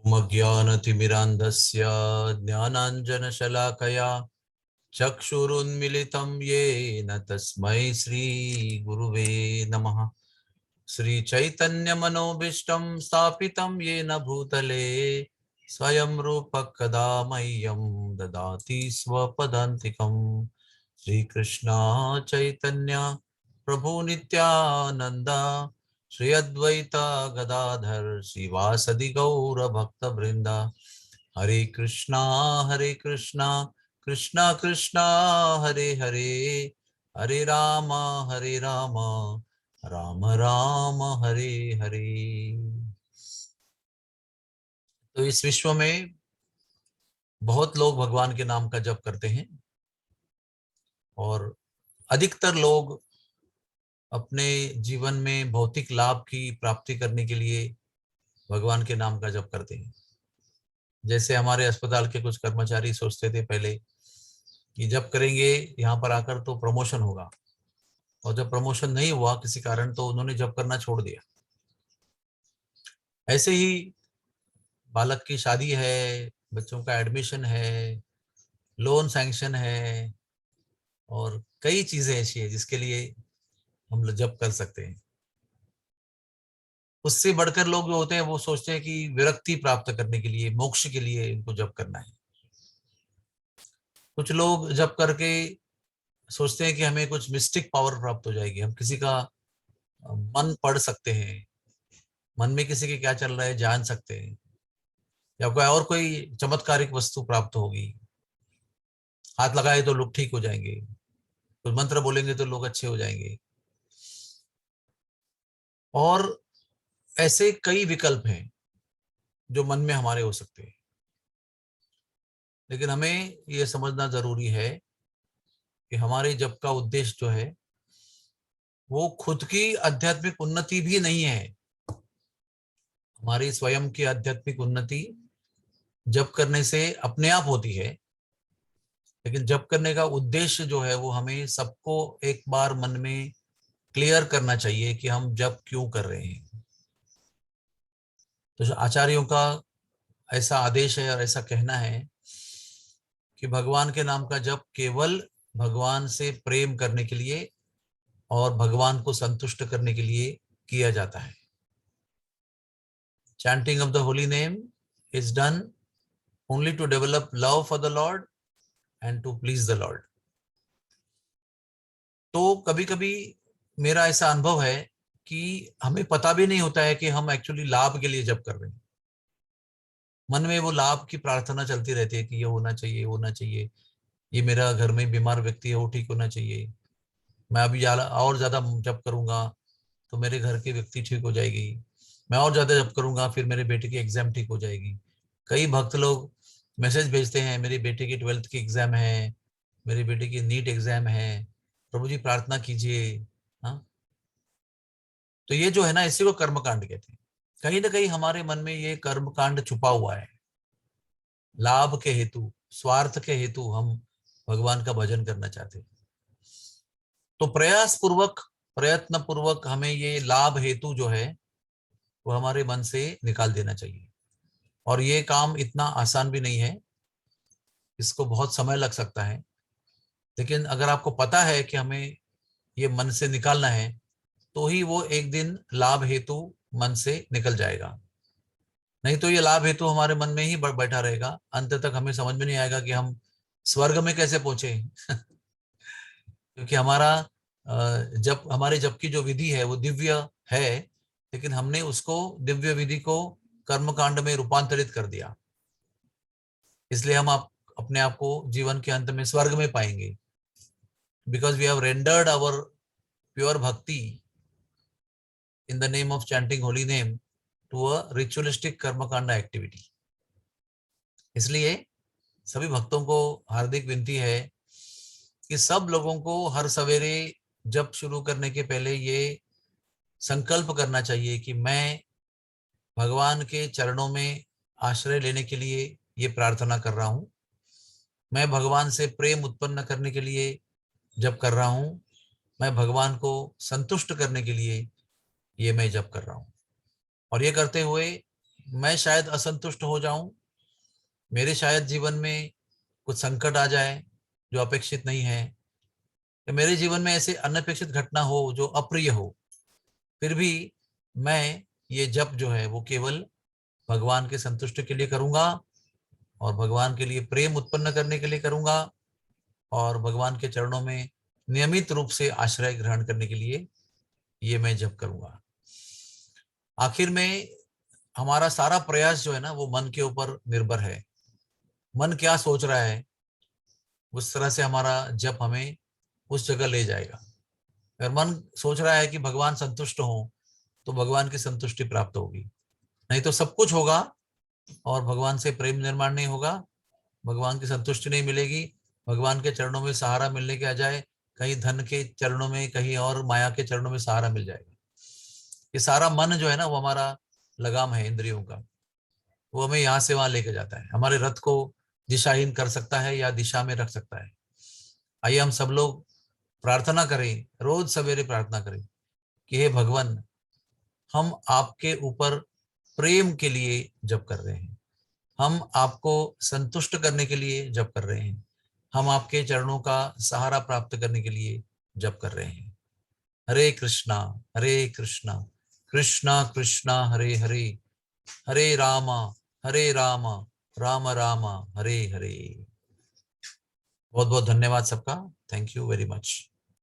अज्ञानतिमिरान्धस्य ज्ञानाञ्जनशलाकया चक्षुरुन्मिलितं येन तस्मै श्रीगुरुवे नमः। श्रीचैतन्यमनोभीष्टं स्थापितं येन भूतले स्वयं रूपः कदा मह्यं ददाति स्वपदान्तिकं। श्रीकृष्ण चैतन्य प्रभु नित्यानन्द श्री अद्वैता गदाधर श्रीवासदि गौर भक्त वृंदा। हरे कृष्णा कृष्णा कृष्णा हरे हरे, हरे राम राम राम हरे हरे। तो इस विश्व में बहुत लोग भगवान के नाम का जप करते हैं और अधिकतर लोग अपने जीवन में भौतिक लाभ की प्राप्ति करने के लिए भगवान के नाम का जप करते हैं। जैसे हमारे अस्पताल के कुछ कर्मचारी सोचते थे पहले कि जब करेंगे यहाँ पर आकर तो प्रमोशन होगा, और जब प्रमोशन नहीं हुआ किसी कारण तो उन्होंने जब करना छोड़ दिया। ऐसे ही बालक की शादी है, बच्चों का एडमिशन है, लोन सैंक्शन है और कई चीजें ऐसी है जिसके लिए हम लोग जप कर सकते हैं। उससे बढ़कर लोग जो होते हैं वो सोचते हैं कि विरक्ति प्राप्त करने के लिए, मोक्ष के लिए इनको जप करना है। कुछ लोग जप करके सोचते हैं कि हमें कुछ मिस्टिक पावर प्राप्त हो जाएगी, हम किसी का मन पढ़ सकते हैं, मन में किसी के क्या चल रहा है जान सकते हैं, या कोई और कोई चमत्कारिक वस्तु प्राप्त होगी, हाथ लगाए तो लोग ठीक हो जाएंगे, तो मंत्र बोलेंगे तो लोग अच्छे हो जाएंगे। और ऐसे कई विकल्प हैं जो मन में हमारे हो सकते हैं, लेकिन हमें यह समझना जरूरी है कि हमारे जप का उद्देश्य जो है वो खुद की आध्यात्मिक उन्नति भी नहीं है। हमारी स्वयं की आध्यात्मिक उन्नति जप करने से अपने आप होती है, लेकिन जप करने का उद्देश्य जो है वो हमें सबको एक बार मन में क्लियर करना चाहिए कि हम जप क्यों कर रहे हैं। तो आचार्यों का ऐसा आदेश है और ऐसा कहना है कि भगवान के नाम का जप केवल भगवान से प्रेम करने के लिए और भगवान को संतुष्ट करने के लिए किया जाता है। Chanting of the holy name is done only to develop love for the Lord and to please the Lord. तो कभी कभी मेरा ऐसा अनुभव है कि हमें पता भी नहीं होता है कि हम एक्चुअली लाभ के लिए जप कर रहे हैं। मन में वो लाभ की प्रार्थना चलती रहती है कि ये होना चाहिए, होना चाहिए, ये मेरा घर में बीमार व्यक्ति है वो ठीक होना चाहिए, मैं अभी और ज्यादा जप करूंगा तो मेरे घर के व्यक्ति ठीक हो जाएगी, मैं और ज्यादा जप करूंगा फिर मेरे बेटे की एग्जाम ठीक हो जाएगी। कई भक्त लोग मैसेज भेजते हैं, मेरी बेटे की 12th की एग्जाम है, मेरी बेटे की नीट एग्जाम है, प्रभु जी प्रार्थना कीजिए। हाँ, तो ये जो है ना, इसी को कर्मकांड कहते हैं। कहीं ना कहीं हमारे मन में ये कर्मकांड छुपा हुआ है। लाभ के हेतु, स्वार्थ के हेतु हम भगवान का भजन करना चाहते हैं। तो प्रयास पूर्वक, प्रयत्न पूर्वक हमें ये लाभ हेतु जो है वो हमारे मन से निकाल देना चाहिए। और ये काम इतना आसान भी नहीं है, इसको बहुत समय लग सकता है। लेकिन अगर आपको पता है कि हमें ये मन से निकालना है तो ही वो एक दिन लाभ हेतु मन से निकल जाएगा। नहीं तो ये लाभ हेतु हमारे मन में ही बैठा रहेगा, अंत तक हमें समझ में नहीं आएगा कि हम स्वर्ग में कैसे पहुंचे। क्योंकि हमारा जब हमारे जप की जो विधि है वो दिव्य है, लेकिन हमने उसको दिव्य विधि को कर्मकांड में रूपांतरित कर दिया। इसलिए हम अपने आप को जीवन के अंत में स्वर्ग में पाएंगे, because we have rendered our pure bhakti in the name of chanting holy name to a ritualistic karmakand activity. इसलिए सभी भक्तों को हार्दिक विनती है कि सब लोगों को हर सवेरे जप शुरू करने के पहले ये संकल्प करना चाहिए कि मैं भगवान के चरणों में आश्रय लेने के लिए ये प्रार्थना कर रहा हूँ, मैं भगवान से प्रेम उत्पन्न करने के लिए जप कर रहा हूँ, मैं भगवान को संतुष्ट करने के लिए ये मैं जप कर रहा हूँ। और ये करते हुए मैं शायद असंतुष्ट हो जाऊं, मेरे शायद जीवन में कुछ संकट आ जाए जो अपेक्षित नहीं है, या मेरे जीवन में ऐसे अनपेक्षित घटना हो जो अप्रिय हो, फिर भी मैं ये जप जो है वो केवल भगवान के संतुष्टि के लिए करूंगा, और भगवान के लिए प्रेम उत्पन्न करने के लिए करूंगा, और भगवान के चरणों में नियमित रूप से आश्रय ग्रहण करने के लिए ये मैं जप करूंगा। आखिर में हमारा सारा प्रयास जो है ना वो मन के ऊपर निर्भर है। मन क्या सोच रहा है उस तरह से हमारा जप हमें उस जगह ले जाएगा। अगर मन सोच रहा है कि भगवान संतुष्ट हो तो भगवान की संतुष्टि प्राप्त होगी, नहीं तो सब कुछ होगा और भगवान से प्रेम निर्माण नहीं होगा, भगवान की संतुष्टि नहीं मिलेगी। भगवान के चरणों में सहारा मिलने के बजाय कहीं धन के चरणों में, कहीं और माया के चरणों में सहारा मिल जाएगा। ये सारा मन जो है ना वो हमारा लगाम है इंद्रियों का, वो हमें यहाँ से वहां लेके जाता है, हमारे रथ को दिशाहीन कर सकता है या दिशा में रख सकता है। आइए हम सब लोग प्रार्थना करें, रोज सवेरे प्रार्थना करें कि हे भगवान, हम आपके ऊपर प्रेम के लिए जप कर रहे हैं, हम आपको संतुष्ट करने के लिए जप कर रहे हैं, हम आपके चरणों का सहारा प्राप्त करने के लिए जप कर रहे हैं। हरे कृष्णा, हरे कृष्णा, कृष्णा कृष्णा हरे हरे, हरे रामा, हरे रामा, राम रामा हरे हरे। बहुत बहुत धन्यवाद सबका। Thank you very much.